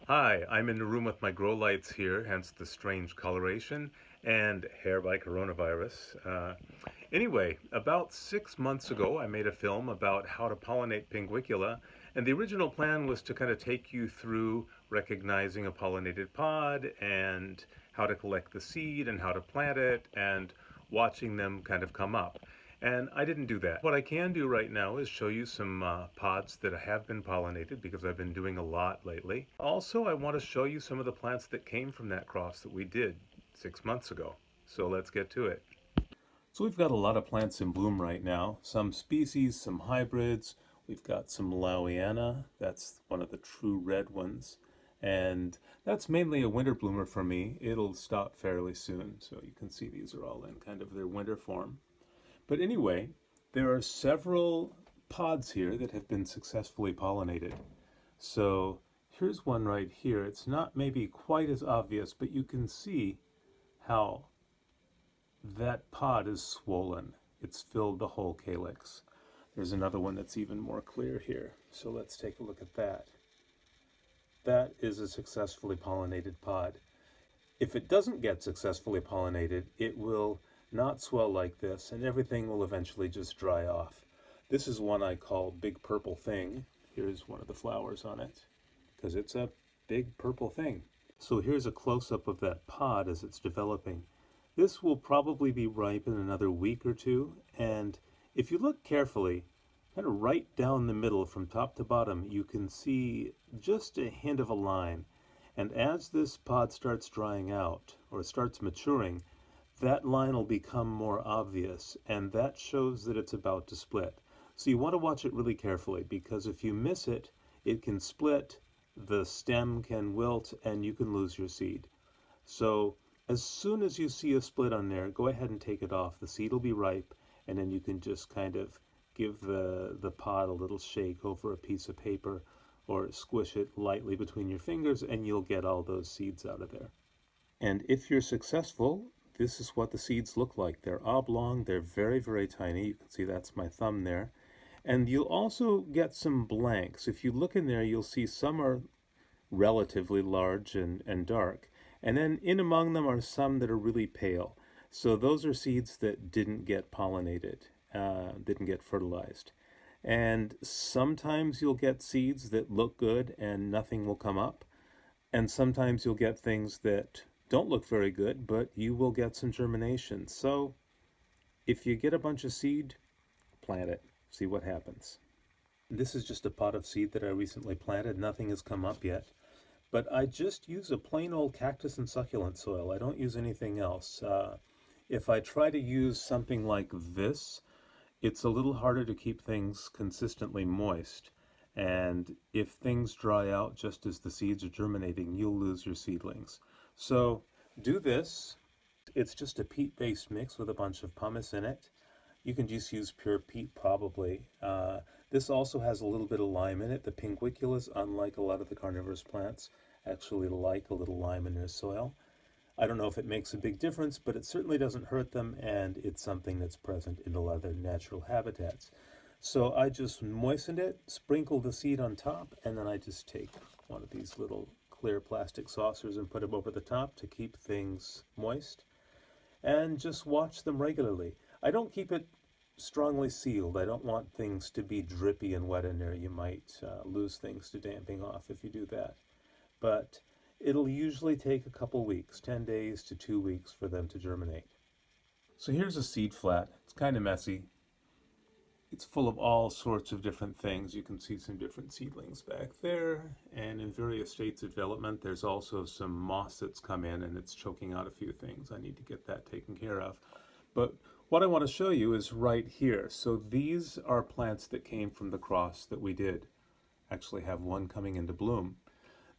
Hi, I'm in the room with my grow lights here, hence the strange coloration and hair by coronavirus. Anyway, about 6 months ago, I made a film about how to pollinate Pinguicula, and the original plan was to kind of take you through recognizing a pollinated pod and how to collect the seed and how to plant it and watching them kind of come up. And I didn't do that. What I can do right now is show you some pods that have been pollinated because I've been doing a lot lately. Also, I want to show you some of the plants that came from that cross that we did 6 months ago. So let's get to it. So we've got a lot of plants in bloom right now. Some species, some hybrids. We've got some Lauiana. That's one of the true red ones. And that's mainly a winter bloomer for me. It'll stop fairly soon. So you can see these are all in kind of their winter form. But anyway, there are several pods here that have been successfully pollinated. So here's one right here. It's not maybe quite as obvious, but you can see how that pod is swollen. It's filled the whole calyx. There's another one that's even more clear here. So let's take a look at that. That is a successfully pollinated pod. If it doesn't get successfully pollinated, it will not swell like this, and everything will eventually just dry off. This is one I call Big Purple Thing. Here's one of the flowers on it, because it's a big purple thing. So here's a close-up of that pod as it's developing. This will probably be ripe in another week or two, and if you look carefully, kind of right down the middle from top to bottom, you can see just a hint of a line. And as this pod starts drying out, or starts maturing, that line will become more obvious, and that shows that it's about to split. So you want to watch it really carefully, because if you miss it, it can split, the stem can wilt, and you can lose your seed. So as soon as you see a split on there, go ahead and take it off. The seed will be ripe, and then you can just kind of give the pod a little shake over a piece of paper, or squish it lightly between your fingers, and you'll get all those seeds out of there. And if you're successful, this is what the seeds look like. They're oblong, they're very, very tiny. You can see that's my thumb there. And you'll also get some blanks. If you look in there, you'll see some are relatively large and dark. And then in among them are some that are really pale. So those are seeds that didn't get pollinated, didn't get fertilized. And sometimes you'll get seeds that look good and nothing will come up. And sometimes you'll get things that don't look very good, but you will get some germination. So if you get a bunch of seed, plant it, see what happens. This is just a pot of seed that I recently planted. Nothing has come up yet. But I just use a plain old cactus and succulent soil. I don't use anything else. If I try to use something like this, it's a little harder to keep things consistently moist. And if things dry out just as the seeds are germinating, you'll lose your seedlings. So do this. It's just a peat-based mix with a bunch of pumice in it. You can just use pure peat probably. This also has a little bit of lime in it. The pinguiculas, unlike a lot of the carnivorous plants, actually like a little lime in their soil. I don't know if it makes a big difference, but it certainly doesn't hurt them, and it's something that's present in a lot of their natural habitats. So I just moistened it, sprinkled the seed on top, and then I just take one of these little clear plastic saucers and put them over the top to keep things moist, and just watch them regularly. I don't keep it strongly sealed. I don't want things to be drippy and wet in there. You might lose things to damping off if you do that. But it'll usually take a couple weeks, 10 days to 2 weeks for them to germinate. So here's a seed flat. It's kind of messy. It's full of all sorts of different things. You can see some different seedlings back there, and in various states of development. There's also some moss that's come in and it's choking out a few things. I need to get that taken care of. But what I want to show you is right here. So these are plants that came from the cross that we did. Actually have one coming into bloom.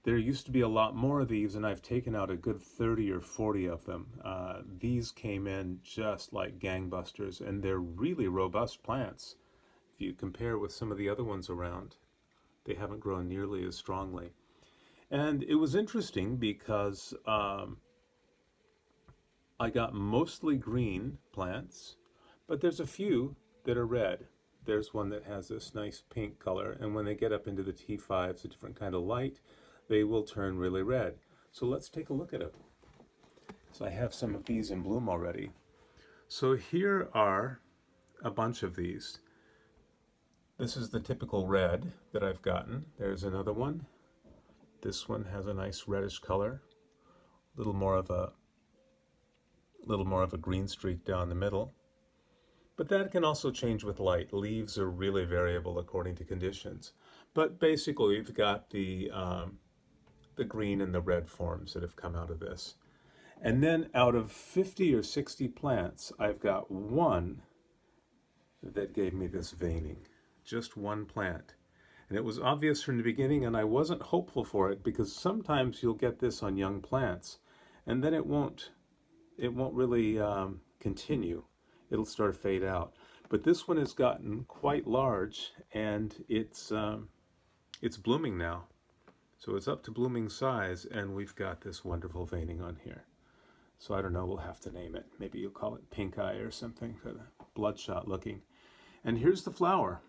There used to be a lot more of these, and I've taken out a good 30 or 40 of them. These came in just like gangbusters, and they're really robust plants. If you compare with some of the other ones around, they haven't grown nearly as strongly. And it was interesting because I got mostly green plants, but there's a few that are red. There's one that has this nice pink color, and when they get up into the T5s, a different kind of light, they will turn really red. So let's take a look at it. So I have some of these in bloom already. So here are a bunch of these. This is the typical red that I've gotten. There's another one. This one has a nice reddish color. A little more of a green streak down the middle. But that can also change with light. Leaves are really variable according to conditions. But basically, you've got the green and the red forms that have come out of this. And then out of 50 or 60 plants, I've got one that gave me this veining. Just one plant. And it was obvious from the beginning, and I wasn't hopeful for it, because sometimes you'll get this on young plants, and then it won't really continue. It'll start to fade out. But this one has gotten quite large, and it's blooming now. So it's up to blooming size, and we've got this wonderful veining on here. So I don't know, we'll have to name it. Maybe you'll call it pink eye or something, for the bloodshot looking. And here's the flower.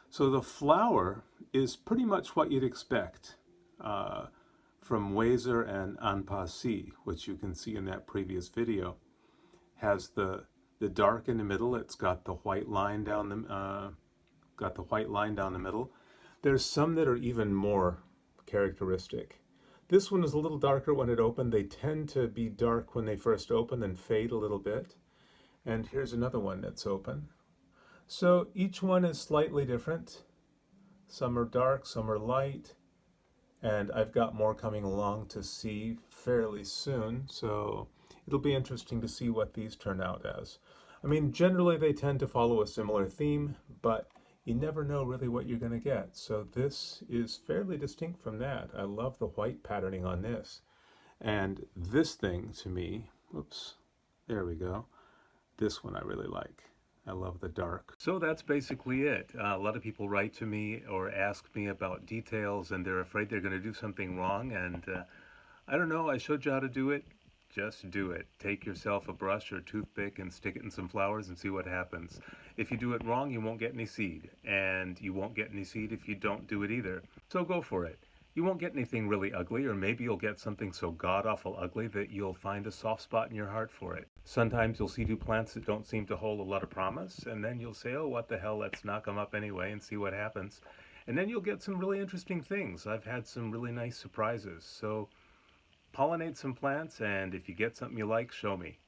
So the flower is pretty much what you'd expect from Weser and ANPA, which you can see in that previous video. Has the dark in the middle. It's got the white line down the middle. There's some that are even more characteristic. This one is a little darker when it opened. They tend to be dark when they first open and fade a little bit. And here's another one that's open. So each one is slightly different. Some are dark, some are light, and I've got more coming along to see fairly soon, so it'll be interesting to see what these turn out as. I mean, generally they tend to follow a similar theme, but you never know really what you're going to get. So this is fairly distinct from that. I love the white patterning on this. And this thing to me, whoops, there we go. This one I really like. I love the dark. So that's basically it. A lot of people write to me or ask me about details, and they're afraid they're going to do something wrong. And I don't know, I showed you how to do it. Just do it. Take yourself a brush or a toothpick and stick it in some flowers and see what happens. If you do it wrong, you won't get any seed. And you won't get any seed if you don't do it either. So go for it. You won't get anything really ugly, or maybe you'll get something so god-awful ugly that you'll find a soft spot in your heart for it. Sometimes you'll see two plants that don't seem to hold a lot of promise, and then you'll say, oh, what the hell, let's knock them up anyway and see what happens. And then you'll get some really interesting things. I've had some really nice surprises. So pollinate some plants, and if you get something you like, show me.